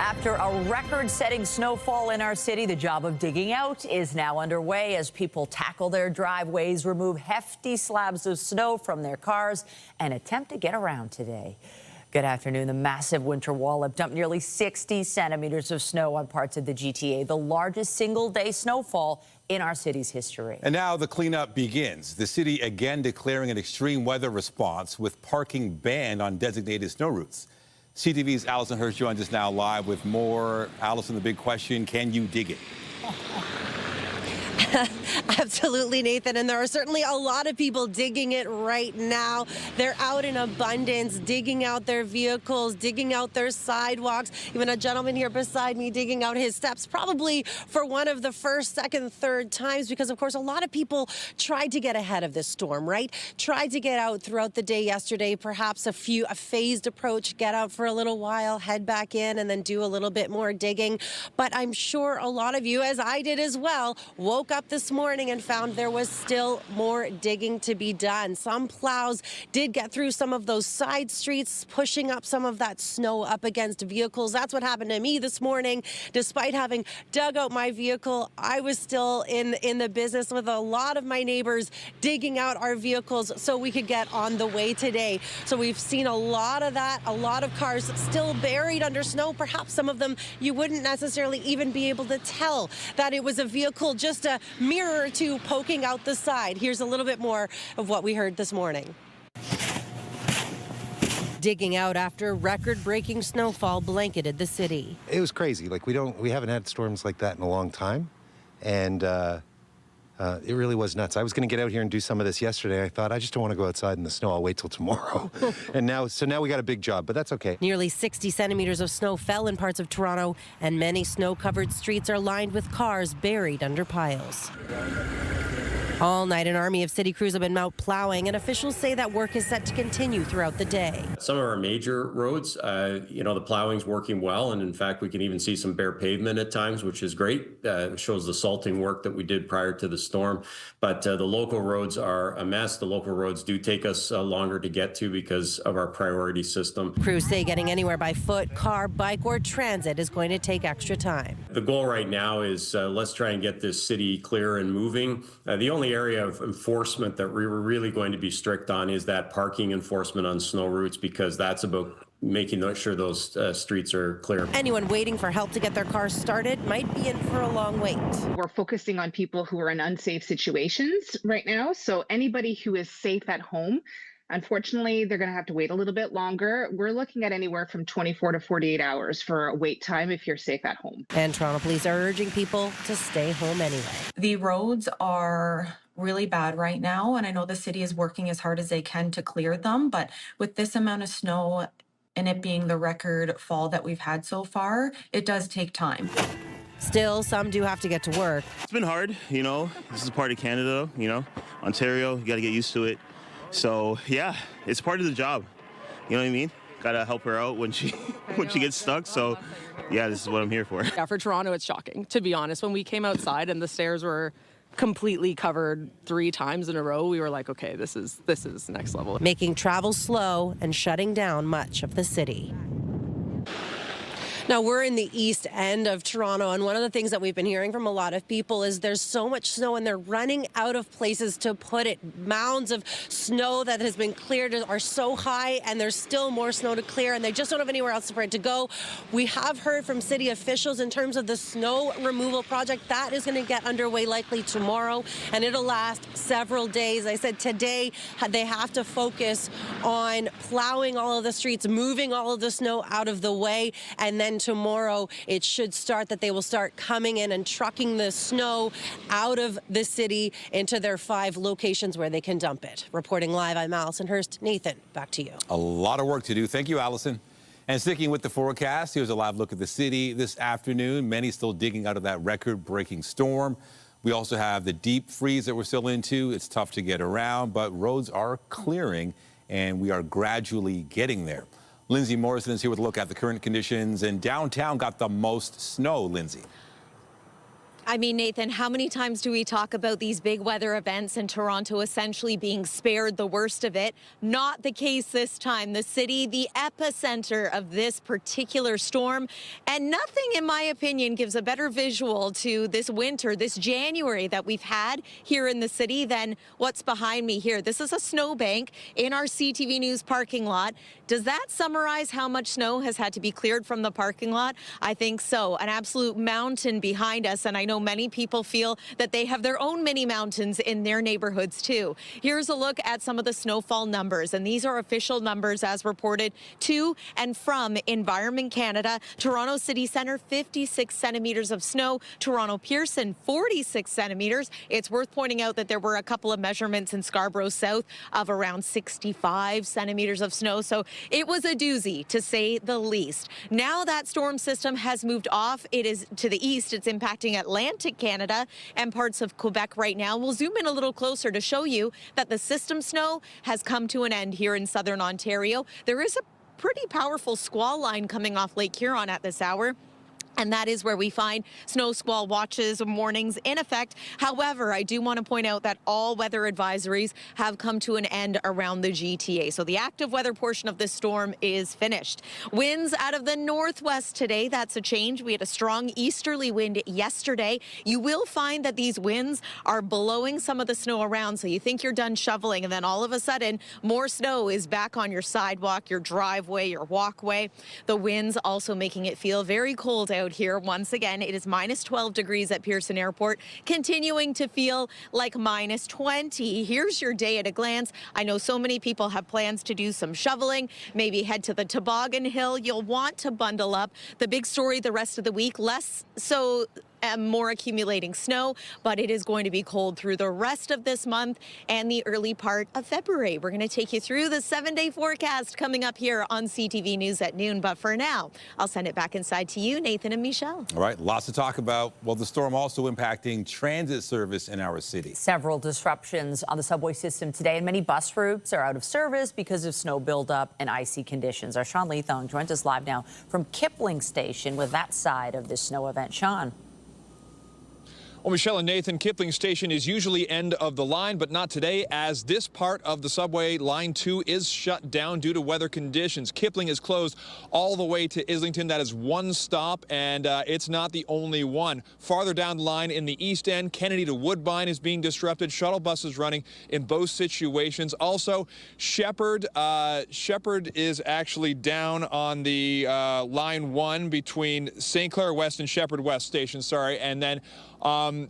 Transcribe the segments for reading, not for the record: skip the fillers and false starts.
After a record-setting snowfall in our city, the job of digging out is now underway as people tackle their driveways, remove hefty slabs of snow from their cars, and attempt to get around today. Good afternoon. The massive winter wallop dumped nearly 60 centimeters of snow on parts of the GTA, the largest single-day snowfall in our city's history. And now the cleanup begins. The city again declaring an extreme weather response with parking banned on designated snow routes. CTV's Allison Hurts joins us now live with more. Allison, the big question, can you dig it? Absolutely, Nathan, and there are certainly a lot of people digging it right now. They're out in abundance, digging out their vehicles, digging out their sidewalks. Even a gentleman here beside me digging out his steps, probably for one of the first, second, third times, because of course a lot of people tried to get ahead of this storm, right? Tried to get out throughout the day yesterday, perhaps a phased approach, get out for a little while, head back in, and then do a little bit more digging. But I'm sure a lot of you, as I did as well, woke up this morning and found there was still more digging to be done. Some plows did get through some of those side streets, pushing up some of that snow up against vehicles. That's what happened to me this morning. Despite having dug out my vehicle, I was still in the business with a lot of my neighbors digging out our vehicles so we could get on the way today. So we've seen a lot of that, a lot of cars still buried under snow. Perhaps some of them you wouldn't necessarily even be able to tell that it was a vehicle just a mirror or two poking out the side. Here's a little bit more of what we heard this morning. Digging out after record-breaking snowfall blanketed the city. It was crazy. Like we haven't had storms like that in a long time, and it really was nuts. I was going to get out here and do some of this yesterday. I thought I just don't want to go outside in the snow. I'll wait till tomorrow. And now we got a big job, but that's okay. Nearly 60 centimeters of snow fell in parts of Toronto, and many snow-covered streets are lined with cars buried under piles. All night, an army of city crews have been out plowing, and officials say that work is set to continue throughout the day. Some of our major roads, the plowing's working well, and in fact, we can even see some bare pavement at times, which is great. It shows the salting work that we did prior to the storm. But the local roads are a mess. The local roads do take us longer to get to because of our priority system. Crews say getting anywhere by foot, car, bike, or transit is going to take extra time. The goal right now is let's try and get this city clear and moving. The only area of enforcement that we were really going to be strict on is that parking enforcement on snow routes, because that's about making sure those streets are clear. Anyone waiting for help to get their cars started might be in for a long wait. We're focusing on people who are in unsafe situations right now. So anybody who is safe at home, unfortunately, they're going to have to wait a little bit longer. We're looking at anywhere from 24 to 48 hours for a wait time if you're safe at home. And Toronto police are urging people to stay home anyway. The roads are really bad right now, and I know the city is working as hard as they can to clear them, but with this amount of snow and it being the record fall that we've had so far, it does take time. Still, some do have to get to work. It's been hard, This is part of Canada, Ontario, you got to get used to it. So, yeah, it's part of the job. You know what I mean? Got to help her out when she gets stuck. So, yeah, this is what I'm here for. Yeah, for Toronto, it's shocking, to be honest. When we came outside and the stairs were completely covered 3 times in a row, we were like, okay, this is next level. Making travel slow and shutting down much of the city. Now, we're in the east end of Toronto, and one of the things that we've been hearing from a lot of people is there's so much snow and they're running out of places to put it. Mounds of snow that has been cleared are so high, and there's still more snow to clear, and they just don't have anywhere else for it to go. We have heard from city officials in terms of the snow removal project. That is going to get underway likely tomorrow, and it'll last several days. I said today they have to focus on plowing all of the streets, moving all of the snow out of the way, and then tomorrow it should start that they will start coming in and trucking the snow out of the city into their 5 locations where they can dump it. Reporting live, I'm Allison Hurts. Nathan, back to you. A lot of work to do. Thank you, Allison. And sticking with the forecast, here's a live look at the city this afternoon. Many still digging out of that record-breaking storm. We also have the deep freeze that we're still into. It's tough to get around, but roads are clearing, and we are gradually getting there. Lindsay Morrison is here with a look at the current conditions, and downtown got the most snow, Lindsay. I mean, Nathan, how many times do we talk about these big weather events in Toronto essentially being spared the worst of it? Not the case this time. The city, the epicenter of this particular storm. And nothing, in my opinion, gives a better visual to this winter, this January that we've had here in the city than what's behind me here. This is a snowbank in our CTV News parking lot. Does that summarize how much snow has had to be cleared from the parking lot? I think so. An absolute mountain behind us. And I know many people feel that they have their own mini mountains in their neighborhoods too. Here's a look at some of the snowfall numbers, and these are official numbers as reported to and from Environment Canada. Toronto City Centre, 56 centimeters of snow. Toronto Pearson, 46 centimeters. It's worth pointing out that there were a couple of measurements in Scarborough South of around 65 centimeters of snow. So it was a doozy, to say the least. Now that storm system has moved off. It is to the east. It's impacting Atlantic Canada and parts of Quebec right now. We'll zoom in a little closer to show you that the system snow has come to an end here in southern Ontario. There is a pretty powerful squall line coming off Lake Huron at this hour. And that is where we find snow squall watches and warnings in effect. However, I do want to point out that all weather advisories have come to an end around the GTA. So the active weather portion of this storm is finished. Winds out of the northwest today. That's a change. We had a strong easterly wind yesterday. You will find that these winds are blowing some of the snow around. So you think you're done shoveling, and then all of a sudden more snow is back on your sidewalk, your driveway, your walkway. The winds also making it feel very cold out here. Once again, it is minus 12 degrees at Pearson Airport, continuing to feel like minus 20. Here's your day at a glance. I know so many people have plans to do some shoveling, maybe head to the toboggan hill. You'll want to bundle up. The big story the rest of the week, less so more accumulating snow, but it is going to be cold through the rest of this month and the early part of February. We're going to take you through the 7-day forecast coming up here on CTV News at noon. But for now, I'll send it back inside to you, Nathan and Michelle. All right, lots to talk about. Well, the storm also impacting transit service in our city. Several disruptions on the subway system today, and many bus routes are out of service because of snow buildup and icy conditions. Our Sean Leathong joins us live now from Kipling Station with that side of this snow event. Sean. Well, Michelle and Nathan, Kipling Station is usually end of the line, but not today, as this part of the subway, Line 2, is shut down due to weather conditions. Kipling is closed all the way to Islington. That is one stop, and it's not the only one. Farther down the line in the east end, Kennedy to Woodbine is being disrupted. Shuttle buses running in both situations. Also, Shepherd is actually down on the Line 1 between St. Clair West and Shepherd West Station, and then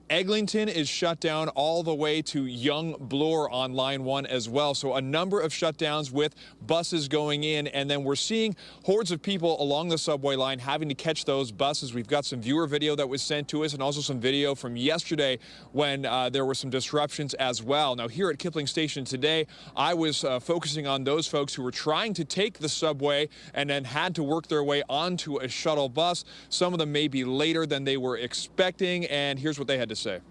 Eglinton is shut down all the way to Young Bloor on Line 1 as well. So a number of shutdowns with buses going in, and then we're seeing hordes of people along the subway line having to catch those buses. We've got some viewer video that was sent to us, and also some video from yesterday when there were some disruptions as well. Now, here at Kipling Station today, I was focusing on those folks who were trying to take the subway and then had to work their way onto a shuttle bus. Some of them may be later than they were expecting, and here's what they had to say.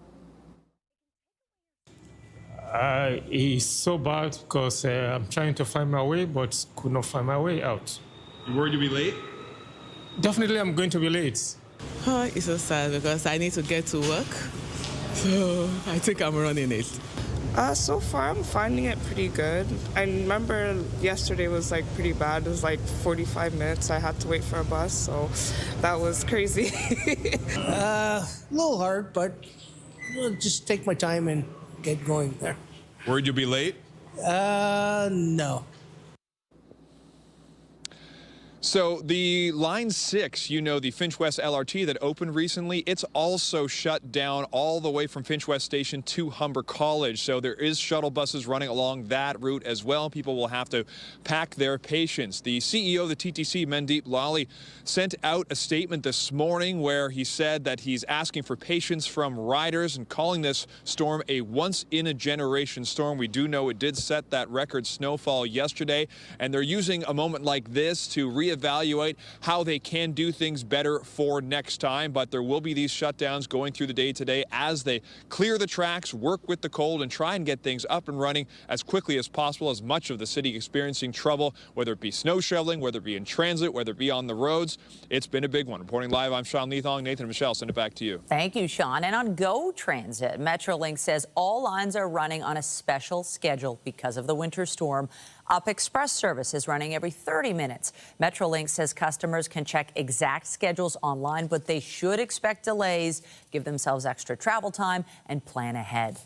It's so bad because I'm trying to find my way, but could not find my way out. You worried you'll be late? Definitely, I'm going to be late. Oh, it's so sad because I need to get to work, so I think I'm running it. So far, I'm finding it pretty good. I remember yesterday was like pretty bad. It was like 45 minutes. I had to wait for a bus, so that was crazy. A little hard, but I'll just take my time and get going there. Worried you'll be late? No. So the Line 6, the Finch West LRT that opened recently, it's also shut down all the way from Finch West Station to Humber College. So there is shuttle buses running along that route as well. People will have to pack their patience. The CEO of the TTC, Mandeep Lally, sent out a statement this morning where he said that he's asking for patience from riders and calling this storm a once-in-a-generation storm. We do know it did set that record snowfall yesterday, and they're using a moment like this to reassess reevaluate how they can do things better for next time. But there will be these shutdowns going through the day today as they clear the tracks, work with the cold, and try and get things up and running as quickly as possible, as much of the city experiencing trouble, whether it be snow shoveling, whether it be in transit, whether it be on the roads. It's been a big one. Reporting live, I'm Sean Leathong. Nathan and Michelle, send it back to you. Thank you, Sean. And on GO Transit, Metrolink says all lines are running on a special schedule because of the winter storm. Up Express service is running every 30 minutes. Metrolink says customers can check exact schedules online, but they should expect delays, give themselves extra travel time, and plan ahead.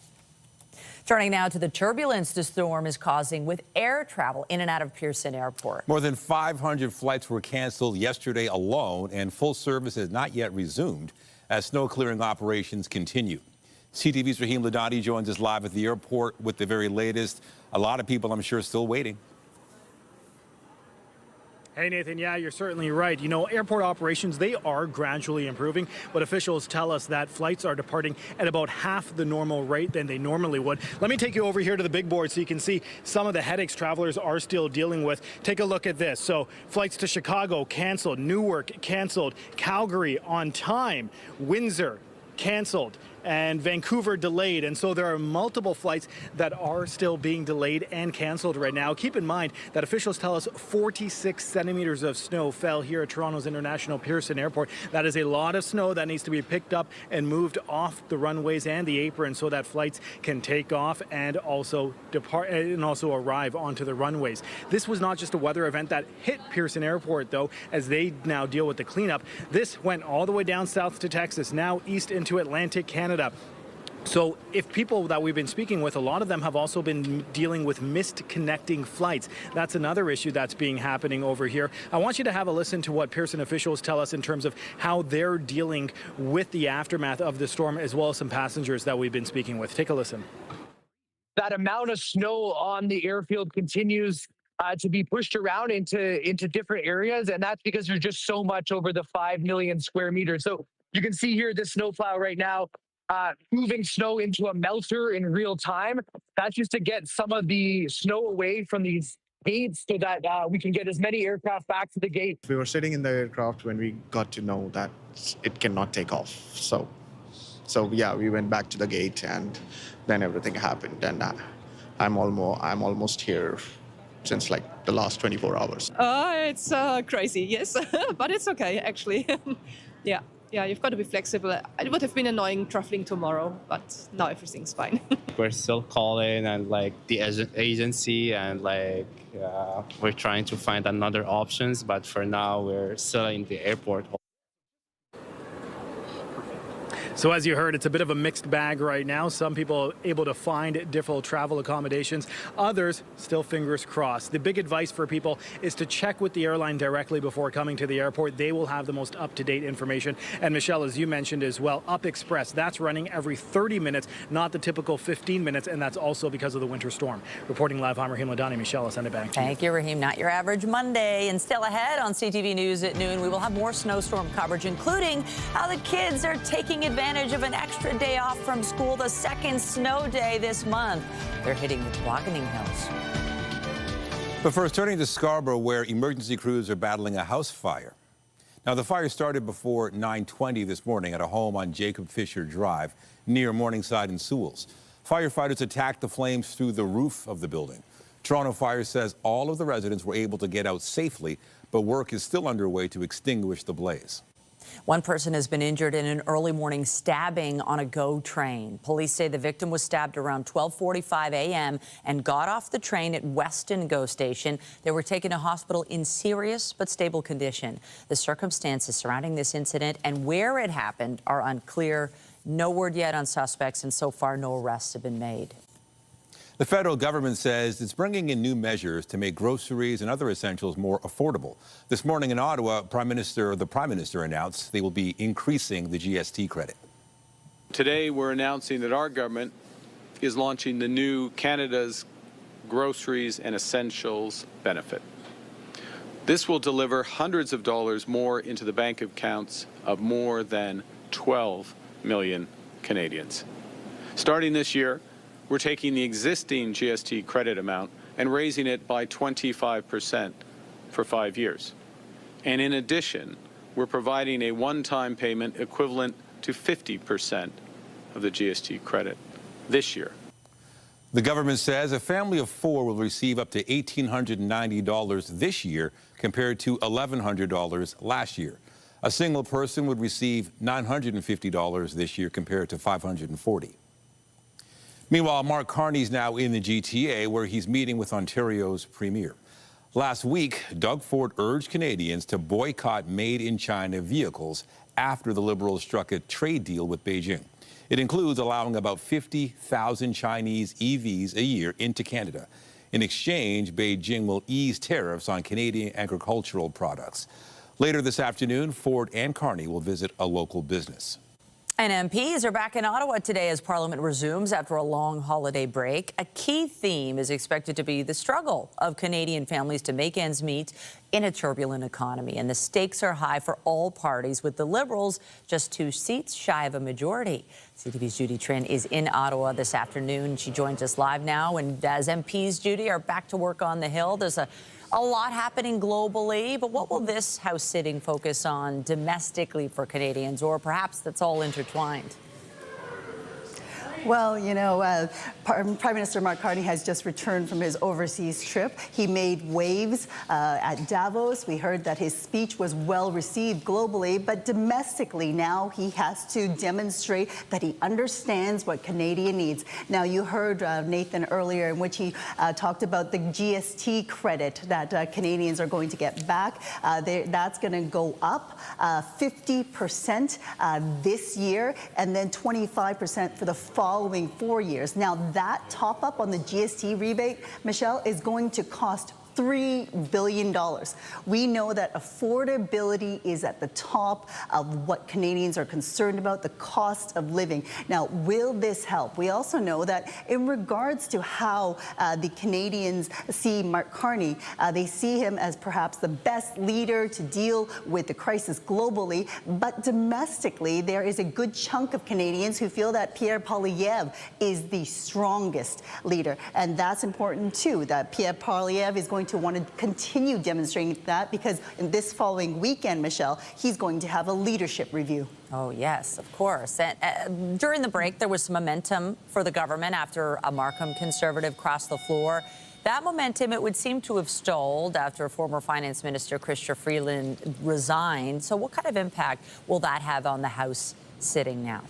Turning now to the turbulence the storm is causing with air travel in and out of Pearson Airport. More than 500 flights were canceled yesterday alone, and full service has not yet resumed as snow clearing operations continue. CTV's Rahim Ladhani joins us live at the airport with the very latest. A lot of people, I'm sure, still waiting. Hey, Nathan, yeah, you're certainly right. You know, airport operations, they are gradually improving, but officials tell us that flights are departing at about half the normal rate than they normally would. Let me take you over here to the big board so you can see some of the headaches travelers are still dealing with. Take a look at this. So flights to Chicago canceled, Newark canceled, Calgary on time, Windsor canceled, and Vancouver delayed. And so there are multiple flights that are still being delayed and canceled right now. Keep in mind that officials tell us 46 centimeters of snow fell here at Toronto's International Pearson Airport. That is a lot of snow that needs to be picked up and moved off the runways and the apron so that flights can take off and also depart and also arrive onto the runways. This was not just a weather event that hit Pearson Airport, though, as they now deal with the cleanup. This went all the way down south to Texas, now east into Atlantic Canada. So if people that we've been speaking with, a lot of them have also been dealing with missed connecting flights. That's another issue that's happening over here. I want you to have a listen to what Pearson officials tell us in terms of how they're dealing with the aftermath of the storm, as well as some passengers that we've been speaking with. Take a listen. That amount of snow on the airfield continues to be pushed around into different areas, and that's because there's just so much over the 5 million square meters. So you can see here this snowplow right now moving snow into a melter in real time. That's just to get some of the snow away from these gates so that we can get as many aircraft back to the gate. We were sitting in the aircraft when we got to know that it cannot take off. So yeah, we went back to the gate, and then everything happened. And I'm almost here since like the last 24 hours. It's crazy, yes, but it's okay actually. Yeah, you've got to be flexible. It would have been annoying traveling tomorrow, but now everything's fine. We're still calling and like the agency, and like we're trying to find another options, but for now we're still in the airport. So as you heard, it's a bit of a mixed bag right now. Some people able to find different travel accommodations. Others still fingers crossed. The big advice for people is to check with the airline directly before coming to the airport. They will have the most up-to-date information. And Michelle, as you mentioned as well, Up Express, that's running every 30 minutes, not the typical 15 minutes. And that's also because of the winter storm. Reporting live, I'm Rahim Ladhani. Michelle, I'll send it back to you. Thank you, Rahim. Not your average Monday. And still ahead on CTV News at noon, we will have more snowstorm coverage, including how the kids are taking advantage of an extra day off from school, the second snow day this month. They're hitting the Tobogganing Hills. But first, turning to Scarborough, where emergency crews are battling a house fire. Now, the fire started before 9:20 this morning at a home on Jacob Fisher Drive near Morningside and Sewells. Firefighters attacked the flames through the roof of the building. Toronto Fire says all of the residents were able to get out safely, but work is still underway to extinguish the blaze. One person has been injured in an early morning stabbing on a GO train. Police say the victim was stabbed around 12:45 a.m. and got off the train at Weston GO station. They were taken to hospital in serious but stable condition. The circumstances surrounding this incident and where it happened are unclear. No word yet on suspects, and so far no arrests have been made. The federal government says it's bringing in new measures to make groceries and other essentials more affordable. This morning in Ottawa, the Prime Minister announced they will be increasing the GST credit. Today, we're announcing that our government is launching the new Canada's Groceries and Essentials benefit. This will deliver hundreds of dollars more into the bank accounts of more than 12 million Canadians. Starting this year, we're taking the existing GST credit amount and raising it by 25% for 5 years. And in addition, we're providing a one-time payment equivalent to 50% of the GST credit this year. The government says a family of 4 will receive up to $1,890 this year compared to $1,100 last year. A single person would receive $950 this year compared to $540. Meanwhile, Mark Carney is now in the GTA where he's meeting with Ontario's premier. Last week, Doug Ford urged Canadians to boycott made-in-China vehicles after the Liberals struck a trade deal with Beijing. It includes allowing about 50,000 Chinese EVs a year into Canada. In exchange, Beijing will ease tariffs on Canadian agricultural products. Later this afternoon, Ford and Carney will visit a local business. And MPs are back in Ottawa today as Parliament resumes after a long holiday break. A key theme is expected to be the struggle of Canadian families to make ends meet in a turbulent economy. And the stakes are high for all parties, with the Liberals just 2 seats shy of a majority. CTV's Judy Trin is in Ottawa this afternoon. She joins us live now. And as MPs, Judy, are back to work on the Hill, there's a lot happening globally, but what will this House sitting focus on domestically for Canadians, or perhaps that's all intertwined? Well, you know, Prime Minister Mark Carney has just returned from his overseas trip. He made waves at Davos. We heard that his speech was well received globally, but domestically now he has to demonstrate that he understands what Canadian needs. Now, you heard Nathan earlier in which he talked about the GST credit that Canadians are going to get back. That's going to go up 50% this year, and then 25% for the following 4 years. Now, that top up on the GST rebate, Michelle, is going to cost $3 billion. We know that affordability is at the top of what Canadians are concerned about, the cost of living. Now, will this help? We also know that in regards to how the Canadians see Mark Carney, they see him as perhaps the best leader to deal with the crisis globally, but domestically, there is a good chunk of Canadians who feel that Pierre Poilievre is the strongest leader. And that's important too, that Pierre Poilievre is going to want to continue demonstrating that, because in this following weekend, Michelle, he's going to have a leadership review. Oh, yes, of course. And during the break, there was some momentum for the government after a Markham Conservative crossed the floor. That momentum, it would seem to have stalled after former Finance Minister Chrystia Freeland resigned. So what kind of impact will that have on the House sitting now?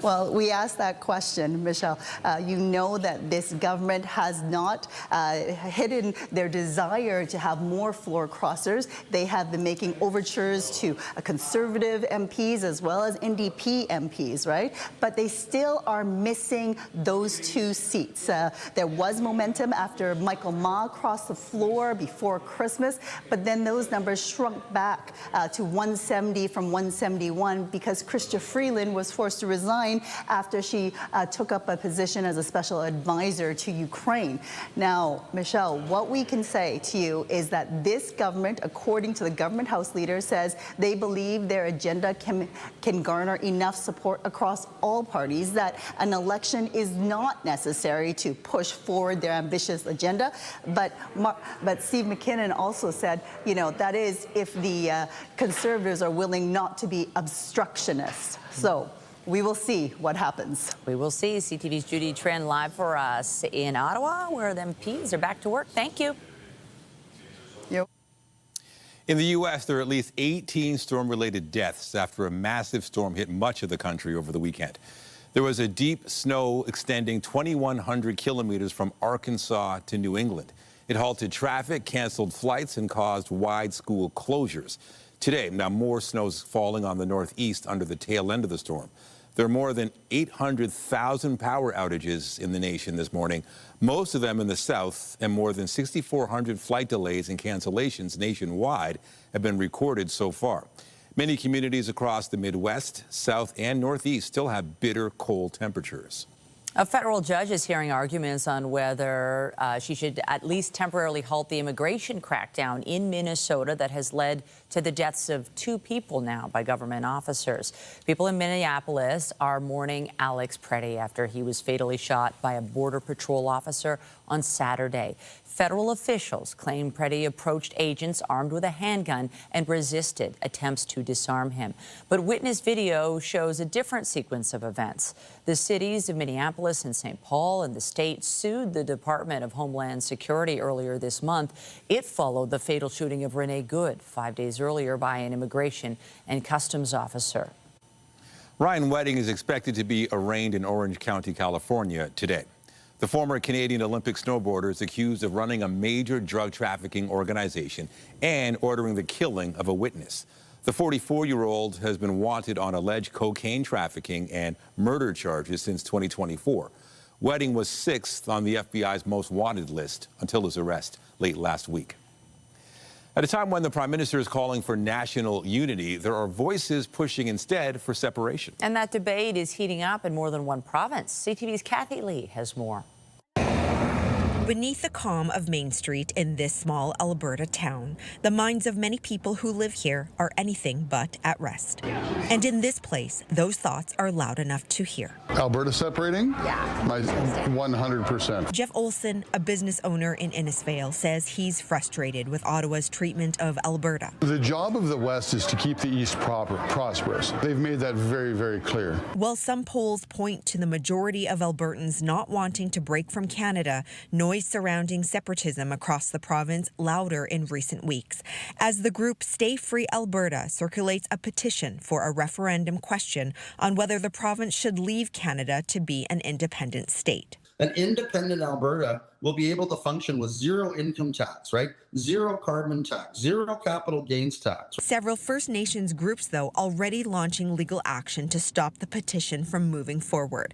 Well, we asked that question, Michelle. You know that this government has not hidden their desire to have more floor crossers. They have been making overtures to Conservative MPs as well as NDP MPs, right? But they still are missing those 2 seats. There was momentum after Michael Ma crossed the floor before Christmas, but then those numbers shrunk back to 170 from 171 because Chrystia Freeland was forced to resign after she took up a position as a special advisor to Ukraine. Now, Michelle, what we can say to you is that this government, according to the government House leader, says they believe their agenda can garner enough support across all parties, that an election is not necessary to push forward their ambitious agenda. But Steve McKinnon also said, you know, that is if the Conservatives are willing not to be obstructionists. So we will see what happens. We will see. CTV's Judy Trin live for us in Ottawa, where the MPs are back to work. Thank you. Yep. In the U.S., there are at least 18 storm-related deaths after a massive storm hit much of the country over the weekend. There was a deep snow extending 2,100 kilometers from Arkansas to New England. It halted traffic, canceled flights, and caused wide school closures. Today, now more snow is falling on the northeast under the tail end of the storm. There are more than 800,000 power outages in the nation this morning, most of them in the south, and more than 6,400 flight delays and cancellations nationwide have been recorded so far. Many communities across the Midwest, South, and Northeast still have bitter cold temperatures. A federal judge is hearing arguments on whether she should at least temporarily halt the immigration crackdown in Minnesota that has led to the deaths of 2 people now by government officers. People in Minneapolis are mourning Alex Preddy after he was fatally shot by a Border Patrol officer on Saturday. Federal officials claim Preddy approached agents armed with a handgun and resisted attempts to disarm him. But witness video shows a different sequence of events. The cities of Minneapolis and St. Paul and the state sued the Department of Homeland Security earlier this month. It followed the fatal shooting of Renee Good 5 days earlier by an immigration and customs officer. Ryan Wedding is expected to be arraigned in Orange County, California today. The former Canadian Olympic snowboarder is accused of running a major drug trafficking organization and ordering the killing of a witness. The 44-year-old has been wanted on alleged cocaine trafficking and murder charges since 2024. Wedding was 6th on the FBI's most wanted list until his arrest late last week. At a time when the Prime Minister is calling for national unity, there are voices pushing instead for separation. And that debate is heating up in more than one province. CTV's Kathy Lee has more. Beneath the calm of Main Street in this small Alberta town, the minds of many people who live here are anything but at rest. And in this place, those thoughts are loud enough to hear. Alberta separating? Yeah. 100%. Jeff Olson, a business owner in Innisfail, says he's frustrated with Ottawa's treatment of Alberta. The job of the West is to keep the East prosperous. They've made that very, very clear. While some polls point to the majority of Albertans not wanting to break from Canada, noise surrounding separatism across the province louder in recent weeks, as the group Stay Free Alberta circulates a petition for a referendum question on whether the province should leave Canada to be an independent state. An independent Alberta will be able to function with zero income tax, right? Zero carbon tax, zero capital gains tax. Several First Nations groups, though, already launching legal action to stop the petition from moving forward.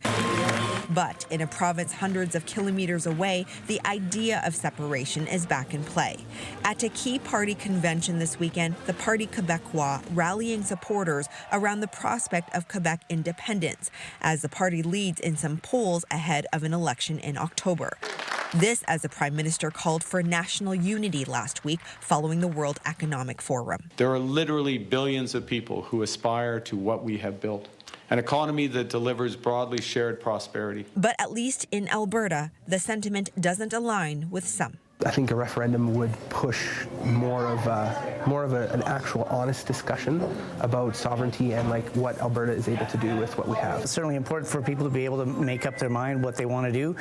But in a province hundreds of kilometers away, the idea of separation is back in play. At a key party convention this weekend, the Parti Québécois rallying supporters around the prospect of Quebec independence, as the party leads in some polls ahead of an election in October. This as the Prime Minister called for national unity last week following the World Economic Forum. There are literally billions of people who aspire to what we have built. An economy that delivers broadly shared prosperity. But at least in Alberta, the sentiment doesn't align with some. I think a referendum would push more of an actual honest discussion about sovereignty and like what Alberta is able to do with what we have. It's certainly important for people to be able to make up their mind what they want to do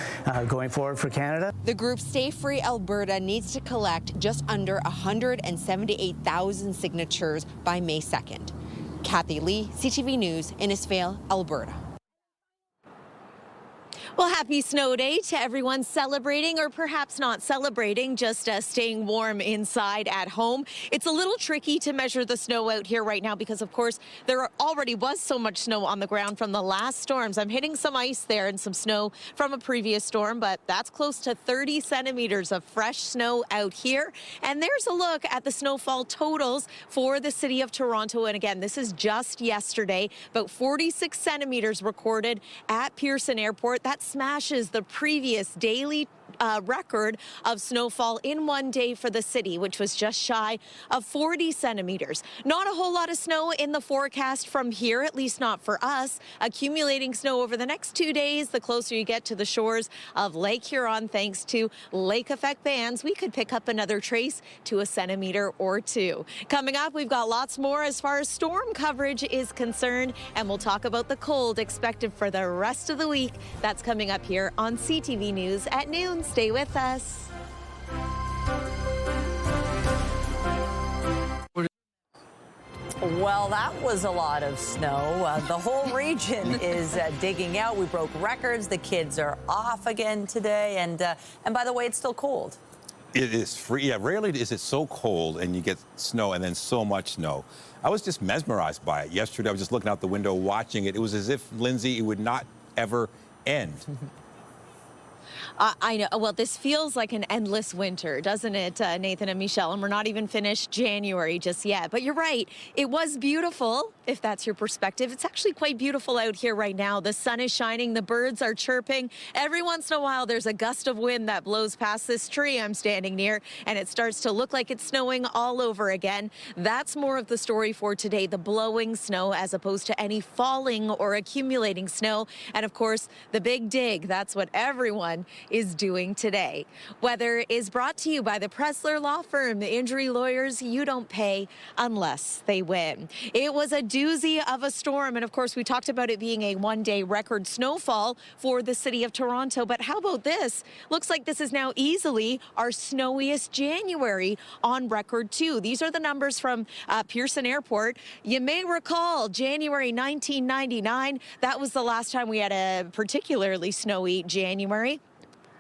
going forward for Canada. The group Stay Free Alberta needs to collect just under 178,000 signatures by May 2nd. Kathy Lee, CTV News, Innisfail, Alberta. Well, happy snow day to everyone celebrating or perhaps not celebrating, just staying warm inside at home. It's a little tricky to measure the snow out here right now because, of course, there already was so much snow on the ground from the last storms. I'm hitting some ice there and some snow from a previous storm, but that's close to 30 centimeters of fresh snow out here. And there's a look at the snowfall totals for the city of Toronto. And again, this is just yesterday, about 46 centimeters recorded at Pearson Airport. That smashes the previous daily record of snowfall in one day for the city, which was just shy of 40 centimeters. Not a whole lot of snow in the forecast from here, at least not for us. Accumulating snow over the next 2 days, the closer you get to the shores of Lake Huron, thanks to lake effect bands, we could pick up another trace to a centimeter or two. Coming up, we've got lots more as far as storm coverage is concerned, and we'll talk about the cold expected for the rest of the week. That's coming up here on CTV News at noon. Stay with us. Well, that was a lot of snow. The whole region is digging out. We broke records. The kids are off again today. And by the way, it's still cold. It is free. Yeah, rarely is it so cold and you get snow and then so much snow. I was just mesmerized by it. Yesterday, I was just looking out the window watching it. It was as if, Lindsay, it would not ever end. I know. Well, this feels like an endless winter, doesn't it, Nathan and Michelle? And we're not even finished January just yet. But you're right. It was beautiful, if that's your perspective. It's actually quite beautiful out here right now. The sun is shining. The birds are chirping. Every once in a while, there's a gust of wind that blows past this tree I'm standing near, and it starts to look like it's snowing all over again. That's more of the story for today, the blowing snow as opposed to any falling or accumulating snow. And of course, the big dig. That's what everyone is doing today. Weather is brought to you by the Pressler Law Firm, the injury lawyers you don't pay unless they win. It was a doozy of a storm, and of course we talked about it being a one-day record snowfall for the city of Toronto, but how about this? Looks like this is now easily our snowiest January on record too. These are the numbers from Pearson Airport. You may recall January 1999, that was the last time we had a particularly snowy January.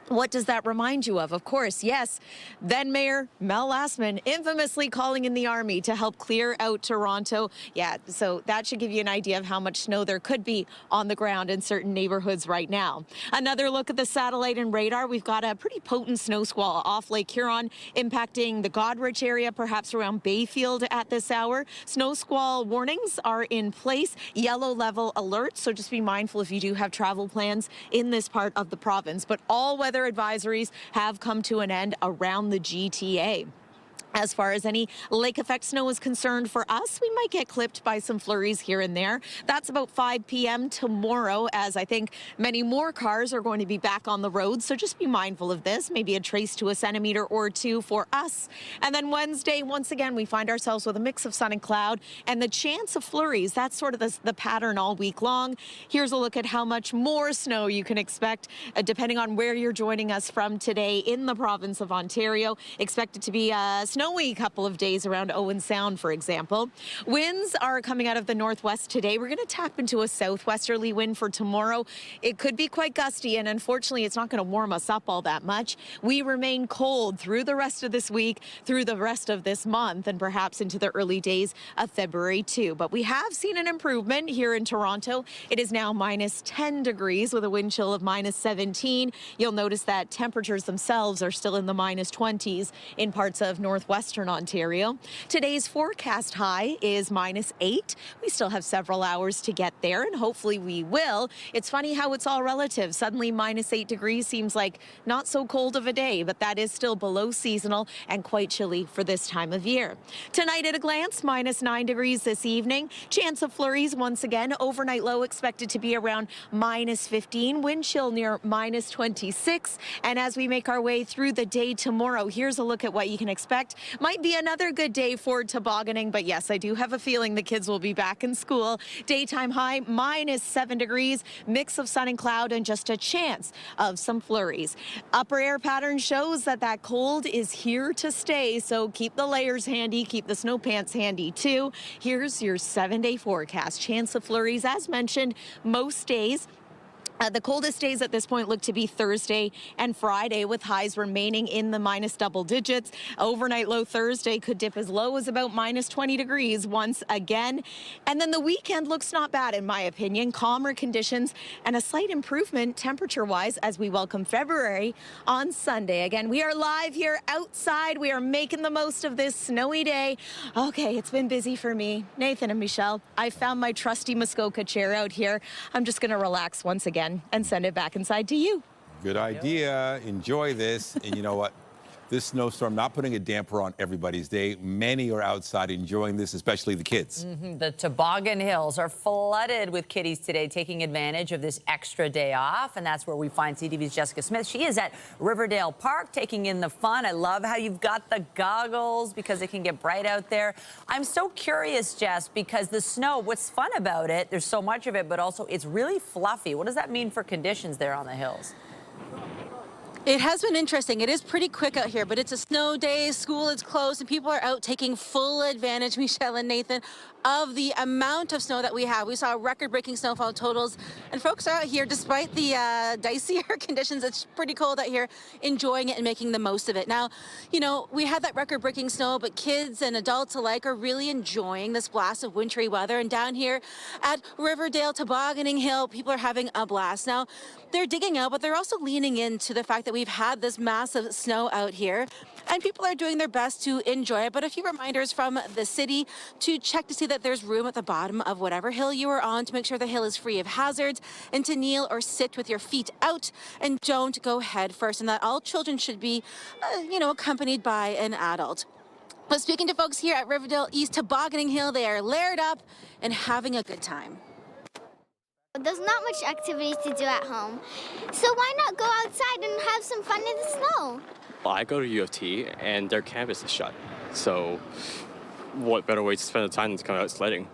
What does that remind you of? Of course, yes, then Mayor Mel Lastman infamously calling in the army to help clear out Toronto. Yeah, so that should give you an idea of how much snow there could be on the ground in certain neighborhoods right now. Another look at the satellite and radar. We've got a pretty potent snow squall off Lake Huron impacting the Goderich area, perhaps around Bayfield at this hour. Snow squall warnings are in place, yellow level alerts, so just be mindful if you do have travel plans in this part of the province. But all weather advisories have come to an end around the GTA. As far as any lake effect snow is concerned for us, we might get clipped by some flurries here and there. That's about 5 p.m. tomorrow, as I think many more cars are going to be back on the road. So just be mindful of this, maybe a trace to a centimeter or two for us. And then Wednesday, once again, we find ourselves with a mix of sun and cloud and the chance of flurries. That's sort of the pattern all week long. Here's a look at how much more snow you can expect, depending on where you're joining us from today in the province of Ontario. Expected to be snowy couple of days around Owen Sound, for example. Winds are coming out of the northwest today. We're going to tap into a southwesterly wind for tomorrow. It could be quite gusty, and unfortunately, it's not going to warm us up all that much. We remain cold through the rest of this week, through the rest of this month, and perhaps into the early days of February, too. But we have seen an improvement here in Toronto. It is now minus 10 degrees with a wind chill of minus 17. You'll notice that temperatures themselves are still in the minus 20s in parts of northwestern Ontario. Today's forecast high is minus 8. We still have several hours to get there, and hopefully we will. It's funny how it's all relative. Suddenly minus 8 degrees seems like not so cold of a day, but that is still below seasonal and quite chilly for this time of year. Tonight at a glance, minus 9 degrees this evening. Chance of flurries once again. Overnight low expected to be around minus 15. Wind chill near minus 26. And as we make our way through the day tomorrow, here's a look at what you can expect. Might be another good day for tobogganing, but yes, I do have a feeling the kids will be back in school. Daytime high, minus 7 degrees, mix of sun and cloud, and just a chance of some flurries. Upper air pattern shows that cold is here to stay, so keep the layers handy, keep the snow pants handy too. Here's your 7-day forecast. Chance of flurries, as mentioned, most days. The coldest days at this point look to be Thursday and Friday, with highs remaining in the minus double digits. Overnight low Thursday could dip as low as about minus 20 degrees once again. And then the weekend looks not bad, in my opinion. Calmer conditions and a slight improvement temperature-wise as we welcome February on Sunday. Again, we are live here outside. We are making the most of this snowy day. Okay, it's been busy for me. Nathan and Michelle, I found my trusty Muskoka chair out here. I'm just going to relax once again and send it back inside to you. Good idea. Enjoy this. And you know what? This snowstorm not putting a damper on everybody's day. Many are outside enjoying this, especially the kids. The Toboggan Hills are flooded with kiddies today, taking advantage of this extra day off. And that's where we find CTV's Jessica Smith. She is at Riverdale Park taking in the fun. I love how you've got the goggles because it can get bright out there. I'm so curious, Jess, because the snow, what's fun about it, there's so much of it, but also it's really fluffy. What does that mean for conditions there on the hills? It has been interesting. It is pretty quick out here, but it's a snow day. School is closed, and people are out taking full advantage, Michelle and Nathan, of the amount of snow that we have. We saw record-breaking snowfall totals, and folks are out here, despite the dicier conditions, it's pretty cold out here, enjoying it and making the most of it. Now, you know, we had that record-breaking snow, but kids and adults alike are really enjoying this blast of wintry weather. And down here at Riverdale Tobogganing Hill, people are having a blast. Now, they're digging out, but they're also leaning into the fact that we've had this massive snow out here, and people are doing their best to enjoy it. But a few reminders from the city to check to see that there's room at the bottom of whatever hill you are on, to make sure the hill is free of hazards, and to kneel or sit with your feet out and don't go head first, and that all children should be, accompanied by an adult. But speaking to folks here at Riverdale East Tobogganing Hill, they are layered up and having a good time. There's not much activities to do at home, so why not go outside and have some fun in the snow? Well, I go to U of T, and their campus is shut, so what better way to spend the time than to come out sledding?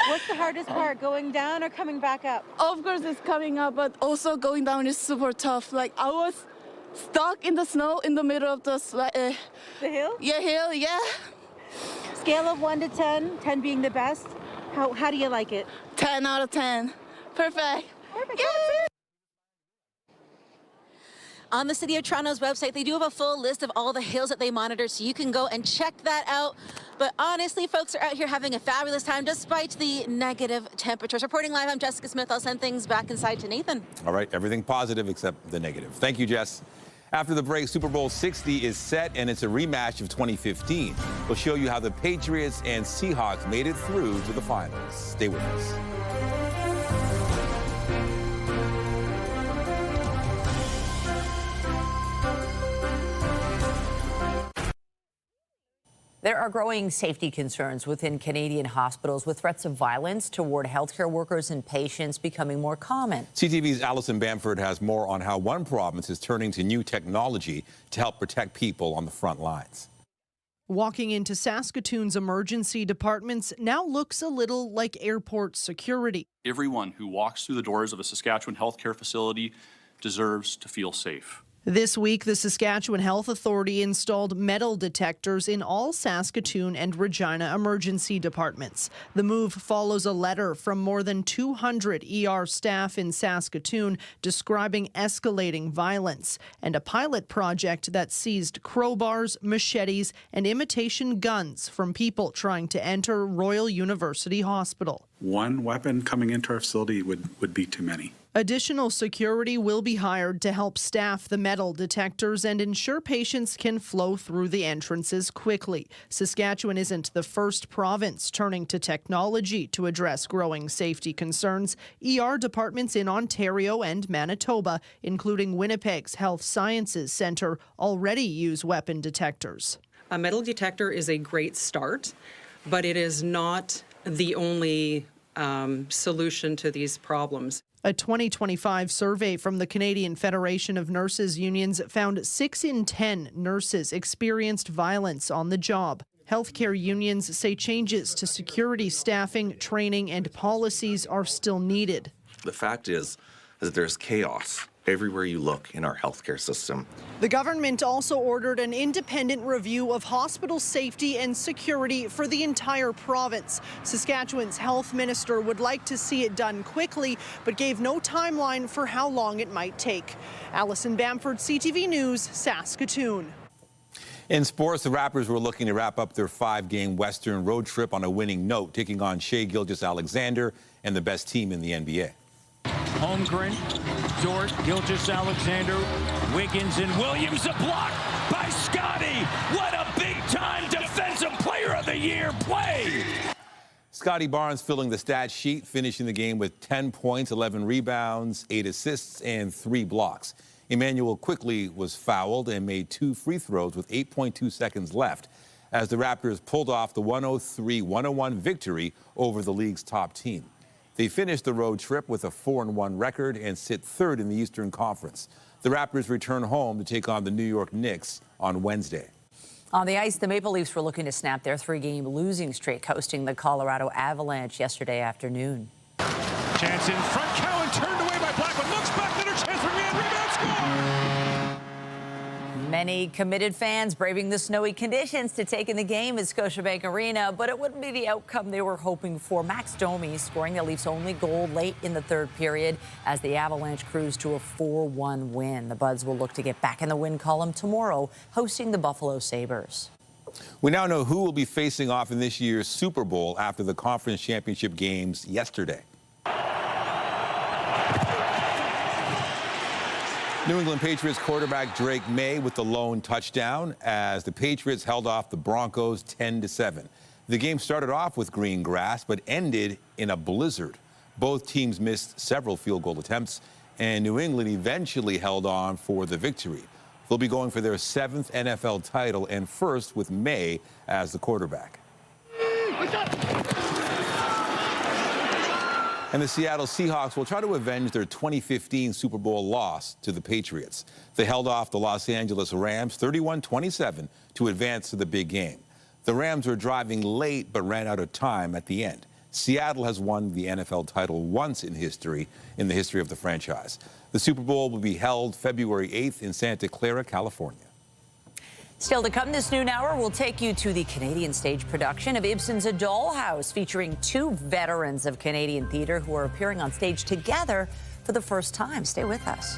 What's the hardest part, going down or coming back up? Of course, it's coming up, but also going down is super tough. Like, I was stuck in the snow in the middle of the hill? Yeah, hill, yeah. Scale of 1 to 10, 10 being the best. How do you like it? 10 out of 10. Perfect. Perfect. On the City of Toronto's website, they do have a full list of all the hills that they monitor, so you can go and check that out. But honestly, folks are out here having a fabulous time despite the negative temperatures. Reporting live, I'm Jessica Smith. I'll send things back inside to Nathan. All right, everything positive except the negative. Thank you, Jess. After the break, Super Bowl 60 is set, and it's a rematch of 2015. We'll show you how the Patriots and Seahawks made it through to the finals. Stay with us. There are growing safety concerns within Canadian hospitals, with threats of violence toward healthcare workers and patients becoming more common. CTV's Allison Bamford has more on how one province is turning to new technology to help protect people on the front lines. Walking into Saskatoon's emergency departments now looks a little like airport security. Everyone who walks through the doors of a Saskatchewan healthcare facility deserves to feel safe. This week, the Saskatchewan Health Authority installed metal detectors in all Saskatoon and Regina emergency departments. The move follows a letter from more than 200 ER staff in Saskatoon describing escalating violence, and a pilot project that seized crowbars, machetes, and imitation guns from people trying to enter Royal University Hospital. One weapon coming into our facility would be too many. Additional security will be hired to help staff the metal detectors and ensure patients can flow through the entrances quickly. Saskatchewan isn't the first province turning to technology to address growing safety concerns. ER departments in Ontario and Manitoba, including Winnipeg's Health Sciences Centre, already use weapon detectors. A metal detector is a great start, but it is not the only solution to these problems. A 2025 survey from the Canadian Federation of Nurses Unions found 6 in 10 nurses experienced violence on the job. Healthcare unions say changes to security staffing, training, and policies are still needed. The fact is that there's chaos everywhere you look in our healthcare system. The government also ordered an independent review of hospital safety and security for the entire province. Saskatchewan's health minister would like to see it done quickly, but gave no timeline for how long it might take. Allison Bamford, CTV News, Saskatoon. In sports, the Raptors were looking to wrap up their 5-game Western road trip on a winning note, taking on Shai Gilgeous-Alexander and the best team in the NBA. Holmgren, Dort, Gilgeous-Alexander, Wiggins, and Williams. A block by Scotty. What a big-time Defensive Player of the Year play. Scotty Barnes filling the stat sheet, finishing the game with 10 points, 11 rebounds, 8 assists, and 3 blocks. Emmanuel quickly was fouled and made 2 free throws with 8.2 seconds left as the Raptors pulled off the 103-101 victory over the league's top team. They finished the road trip with a 4-1 record and sit 3rd in the Eastern Conference. The Raptors return home to take on the New York Knicks on Wednesday. On the ice, the Maple Leafs were looking to snap their 3-game losing streak, hosting the Colorado Avalanche yesterday afternoon. Chance in front, Cowan turned away by Blackwood, looks back, another chance for man, rebound, score! Many committed fans braving the snowy conditions to take in the game at Scotiabank Arena, but it wouldn't be the outcome they were hoping for. Max Domi scoring the Leafs' only goal late in the third period as the Avalanche cruised to a 4-1 win. The Buds will look to get back in the win column tomorrow, hosting the Buffalo Sabres. We now know who will be facing off in this year's Super Bowl after the conference championship games yesterday. New England Patriots quarterback Drake May with the lone touchdown as the Patriots held off the Broncos 10-7. The game started off with green grass but ended in a blizzard. Both teams missed several field goal attempts, and New England eventually held on for the victory. They'll be going for their 7th NFL title and first with May as the quarterback. And the Seattle Seahawks will try to avenge their 2015 Super Bowl loss to the Patriots. They held off the Los Angeles Rams 31-27 to advance to the big game. The Rams were driving late but ran out of time at the end. Seattle has won the NFL title once in the history of the franchise. The Super Bowl will be held February 8th in Santa Clara, California. Still to come this noon hour, we'll take you to the Canadian stage production of Ibsen's A Dollhouse, featuring 2 veterans of Canadian theatre who are appearing on stage together for the first time. Stay with us.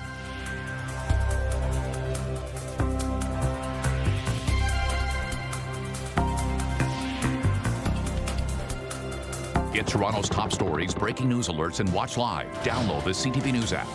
Get Toronto's top stories, breaking news alerts, and watch live. Download the CTV News app.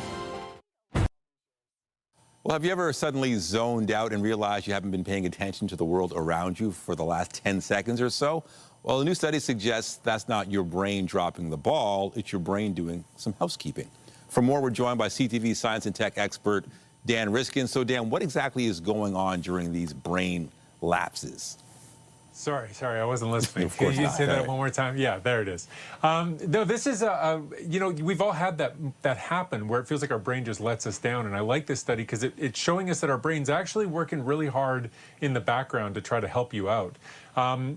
Well, have you ever suddenly zoned out and realized you haven't been paying attention to the world around you for the last 10 seconds or so? Well, a new study suggests that's not your brain dropping the ball, it's your brain doing some housekeeping. For more, we're joined by CTV science and tech expert Dan Riskin. So, Dan, what exactly is going on during these brain lapses? Sorry, I wasn't listening. Of course Can you not. say that one more time? Yeah, there it is. No, this is we've all had that happen where it feels like our brain just lets us down. And I like this study because it's showing us that our brain's actually working really hard in the background to try to help you out.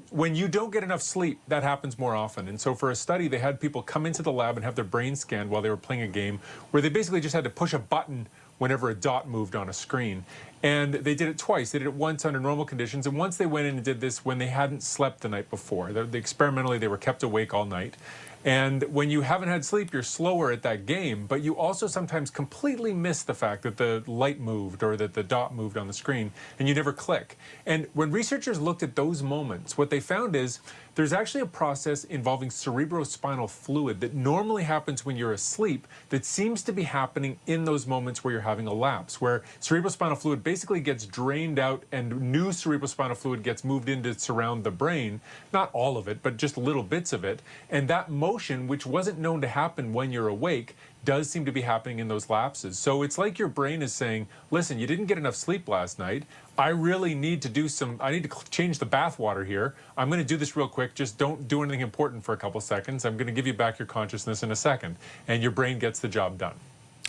When you don't get enough sleep, that happens more often. And so for a study, they had people come into the lab and have their brain scanned while they were playing a game where they basically just had to push a button whenever a dot moved on a screen. And they did it twice. They did it once under normal conditions, and once they went in and did this when they hadn't slept the night before. Experimentally, they were kept awake all night. And when you haven't had sleep, you're slower at that game, but you also sometimes completely miss the fact that the light moved or that the dot moved on the screen, and you never click. And when researchers looked at those moments, what they found is there's actually a process involving cerebrospinal fluid that normally happens when you're asleep that seems to be happening in those moments where you're having a lapse, where cerebrospinal fluid basically gets drained out and new cerebrospinal fluid gets moved in to surround the brain. Not all of it, but just little bits of it. And that motion, which wasn't known to happen when you're awake, does seem to be happening in those lapses. So it's like your brain is saying, listen, you didn't get enough sleep last night. I really need to I need to change the bathwater here. I'm going to do this real quick. Just don't do anything important for a couple seconds. I'm going to give you back your consciousness in a second. And your brain gets the job done.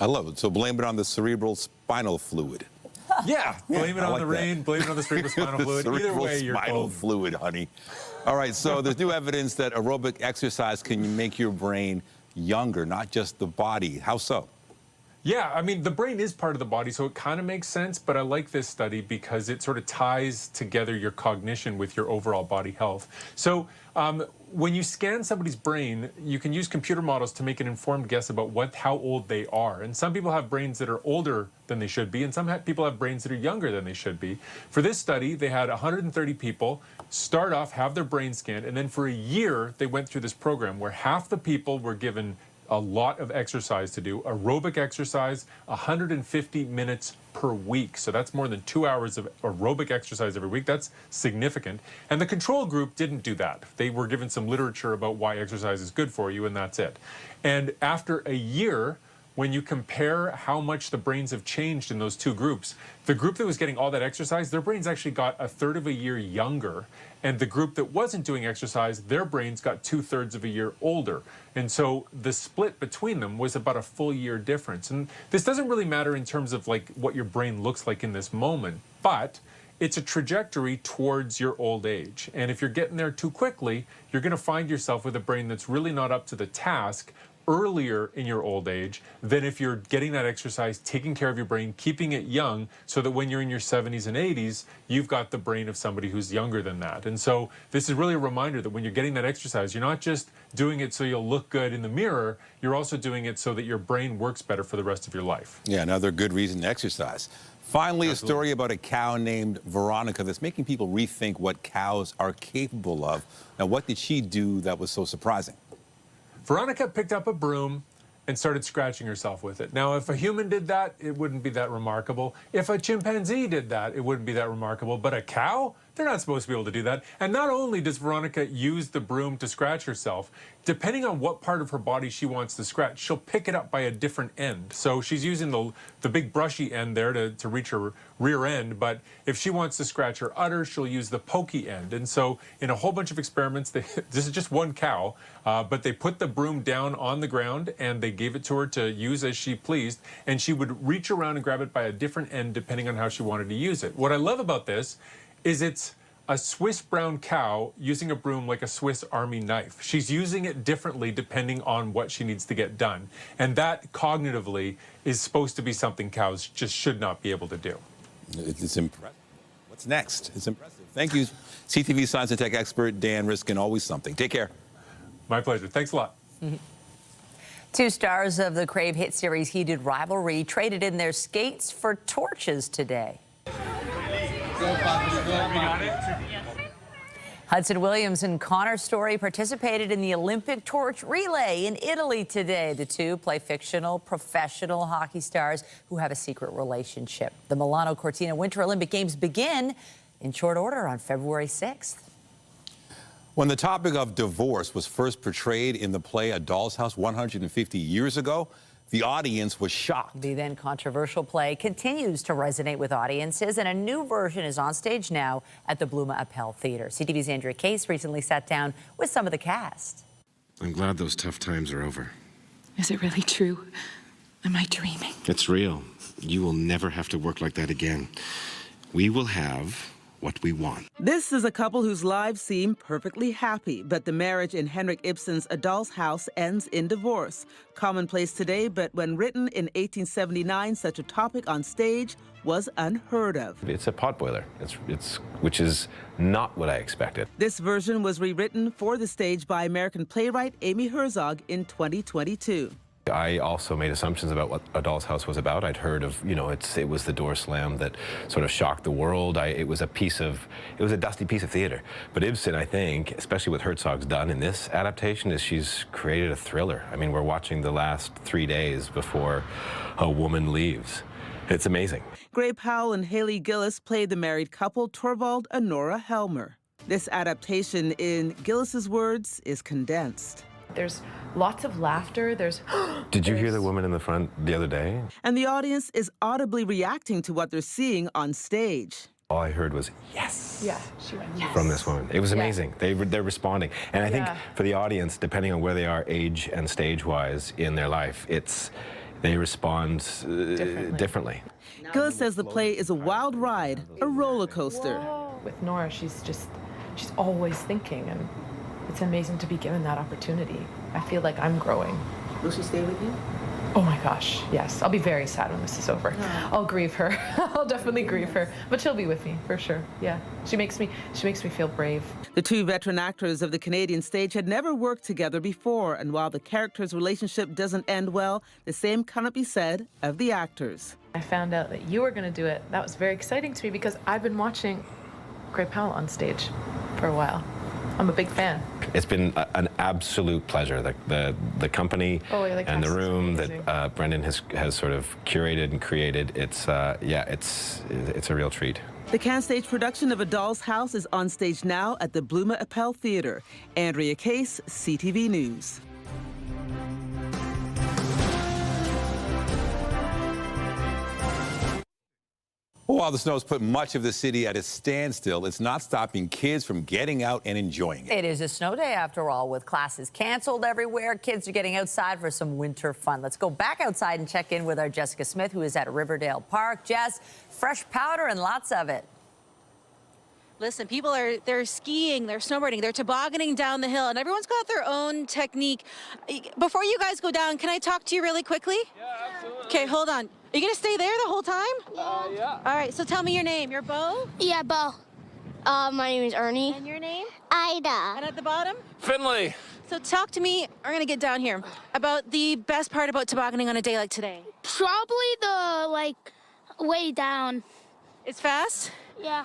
I love it. So blame it on the cerebral spinal fluid. Yeah, blame it on the rain, blame it on the cerebrospinal fluid. Either way, you're spinal golden. fluid, honey. All right, so there's new evidence that aerobic exercise can make your brain younger, not just the body. How so? Yeah, I mean, the brain is part of the body, so it kind of makes sense, but I like this study because it sort of ties together your cognition with your overall body health. So when you scan somebody's brain, you can use computer models to make an informed guess about how old they are. And some people have brains that are older than they should be, and some people have brains that are younger than they should be. For this study, they had 130 people start off, have their brain scanned, and then for a year, they went through this program where half the people were given a lot of exercise to do, aerobic exercise, 150 minutes per week. So that's more than 2 hours of aerobic exercise every week. That's significant. And the control group didn't do that. They were given some literature about why exercise is good for you, and that's it. And after a year, when you compare how much the brains have changed in those two groups, the group that was getting all that exercise, their brains actually got a third of a year younger. And the group that wasn't doing exercise, their brains got 2/3 of a year older. And so the split between them was about a full year difference. And this doesn't really matter in terms of like what your brain looks like in this moment, but it's a trajectory towards your old age. And if you're getting there too quickly, you're going to find yourself with a brain that's really not up to the task earlier in your old age than if you're getting that exercise, taking care of your brain, keeping it young, so that when you're in your 70s and 80s, you've got the brain of somebody who's younger than that. And so this is really a reminder that when you're getting that exercise, you're not just doing it so you'll look good in the mirror, you're also doing it so that your brain works better for the rest of your life. Yeah, another good reason to exercise. Finally, a story about a cow named Veronica that's making people rethink what cows are capable of. Now, what did she do that was so surprising? Veronica picked up a broom and started scratching herself with it. Now, if a human did that, it wouldn't be that remarkable. If a chimpanzee did that, it wouldn't be that remarkable. But a cow? They're not supposed to be able to do that. And not only does Veronica use the broom to scratch herself, depending on what part of her body she wants to scratch, she'll pick it up by a different end. So she's using the big brushy end there to reach her rear end, but if she wants to scratch her udder, she'll use the pokey end. And so in a whole bunch of experiments, this is just one cow, but they put the broom down on the ground and they gave it to her to use as she pleased, and she would reach around and grab it by a different end depending on how she wanted to use it. What I love about this is it's a Swiss brown cow using a broom like a Swiss Army knife. She's using it differently depending on what she needs to get done. And that cognitively is supposed to be something cows just should not be able to do. It's impressive. What's next? It's impressive. Thank you, CTV science and tech expert Dan Riskin. Always something. Take care. My pleasure. Thanks a lot. Two stars of the Crave hit series Heated Rivalry traded in their skates for torches today. Hudson Williams and Connor Story participated in the Olympic torch relay in Italy today. The two play fictional, professional hockey stars who have a secret relationship. The Milano Cortina Winter Olympic Games begin in short order on February 6th. When the topic of divorce was first portrayed in the play A Doll's House 150 years ago, the audience was shocked. The then controversial play continues to resonate with audiences, and a new version is on stage now at the Bluma Appel Theatre. CTV's Andrea Case recently sat down with some of the cast. I'm glad those tough times are over. Is it really true? Am I dreaming? It's real. You will never have to work like that again. We will have what we want. This is a couple whose lives seem perfectly happy, but the marriage in Henrik Ibsen's A Doll's House ends in divorce. Commonplace today, but when written in 1879, such a topic on stage was unheard of. It's a potboiler, which is not what I expected. This version was rewritten for the stage by American playwright Amy Herzog in 2022. I also made assumptions about what A Doll's House was about. I'd heard of, it was the door slam that sort of shocked the world. It was a dusty piece of theater. But Ibsen, I think, especially what Herzog's done in this adaptation, is she's created a thriller. I mean, we're watching the last 3 days before a woman leaves. It's amazing. Gray Powell and Haley Gillis played the married couple Torvald and Nora Helmer. This adaptation, in Gillis's words, is condensed. There's lots of laughter. Did you hear the woman in the front the other day? And the audience is audibly reacting to what they're seeing on stage. All I heard was yes. Yeah, she went yes. From this woman. It was amazing. Yeah. They're responding. And I think for the audience, depending on where they are age and stage-wise in their life, they respond differently. Gillis says the play is a wild ride, a roller coaster. Whoa. With Nora, she's always thinking, and it's amazing to be given that opportunity. I feel like I'm growing. Will she stay with you? Oh my gosh, yes. I'll be very sad when this is over. I'll grieve her. I'll definitely grieve her, but she'll be with me for sure. Yeah, she makes me feel brave. The two veteran actors of the Canadian stage had never worked together before, and while the characters' relationship doesn't end well, the same cannot be said of the actors. I found out that you were going to do it. That was very exciting to me because I've been watching Gray Powell on stage for a while. I'm a big fan. It's been an absolute pleasure. The company and the room that Brendan has sort of curated and created. It's a real treat. The CanStage production of A Doll's House is on stage now at the Bluma Appel Theatre. Andrea Case, CTV News. While the snow has put much of the city at a standstill, it's not stopping kids from getting out and enjoying it. It is a snow day after all, with classes canceled everywhere. Kids are getting outside for some winter fun. Let's go back outside and check in with our Jessica Smith, who is at Riverdale Park. Jess, fresh powder and lots of it. Listen, people they're skiing, they're snowboarding, they're tobogganing down the hill, and everyone's got their own technique. Before you guys go down, can I talk to you really quickly? Yeah, absolutely. Okay, hold on. Are you going to stay there the whole time? Yeah. All right, so tell me your name. You're Bo? Yeah, Bo. My name is Ernie. And your name? Ida. And at the bottom? Finley. So talk to me, we're going to get down here, about the best part about tobogganing on a day like today. Probably the, way down. It's fast? Yeah.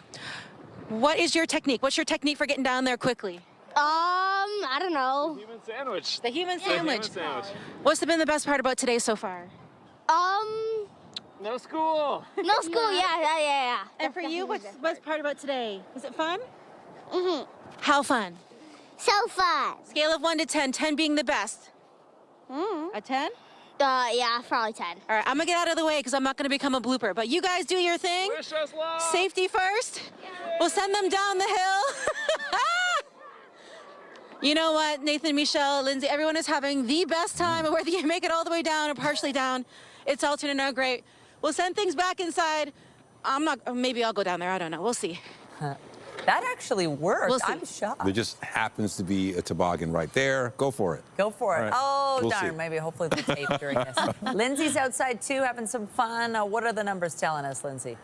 What is your technique? What's your technique for getting down there quickly? I don't know. Human sandwich. The human sandwich. The human sandwich. What's been the best part about today so far? No school. No school, yeah. And for you, what's the best part about today? Was it fun? Mm-hmm. How fun? So fun. Scale of 1 to 10, 10 being the best. A 10? Yeah, probably 10. All right, I'm gonna get out of the way because I'm not gonna become a blooper, but you guys do your thing. Wish us luck. Safety first. We'll send them down the hill. You know what, Nathan, Michelle, Lindsay, everyone is having the best time, whether you make it all the way down or partially down. It's all turning out great. We'll send things back inside. Maybe I'll go down there, I don't know, we'll see. That actually worked. We'll see. I'm shocked. There just happens to be a toboggan right there. Go for it. Go for it. All right. Oh, We'll darn. see. Maybe hopefully it's safe during this. Lindsay's outside too, having some fun. What are the numbers telling us, Lindsay?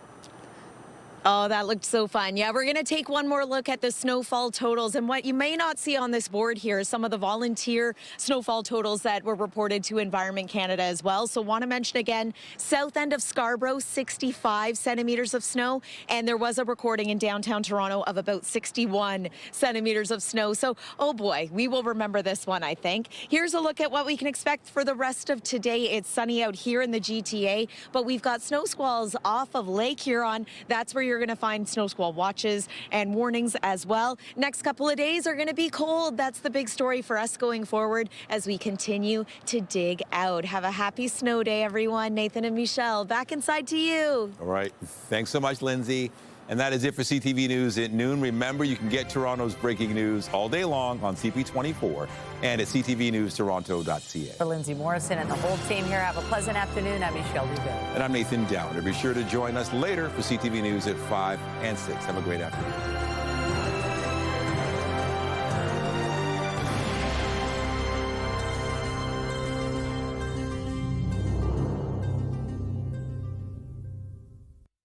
Oh, that looked so fun. Yeah, we're going to take one more look at the snowfall totals. And what you may not see on this board here is some of the volunteer snowfall totals that were reported to Environment Canada as well. So want to mention again, south end of Scarborough, 65 centimeters of snow. And there was a recording in downtown Toronto of about 61 centimeters of snow. So, oh boy, we will remember this one, I think. Here's a look at what we can expect for the rest of today. It's sunny out here in the GTA, but we've got snow squalls off of Lake Huron. That's where you're going to find snow squall watches and warnings as well. Next couple of days are going to be cold. That's the big story for us going forward as we continue to dig out. Have a happy snow day, everyone. Nathan and Michelle, back inside to you. All right. Thanks so much, Lindsay. And that is it for CTV News at noon. Remember, you can get Toronto's breaking news all day long on CP24 and at ctvnewstoronto.ca. For Lindsay Morrison and the whole team here, have a pleasant afternoon. I'm Michelle Rubin. And I'm Nathan Downer. Be sure to join us later for CTV News at 5 and 6. Have a great afternoon.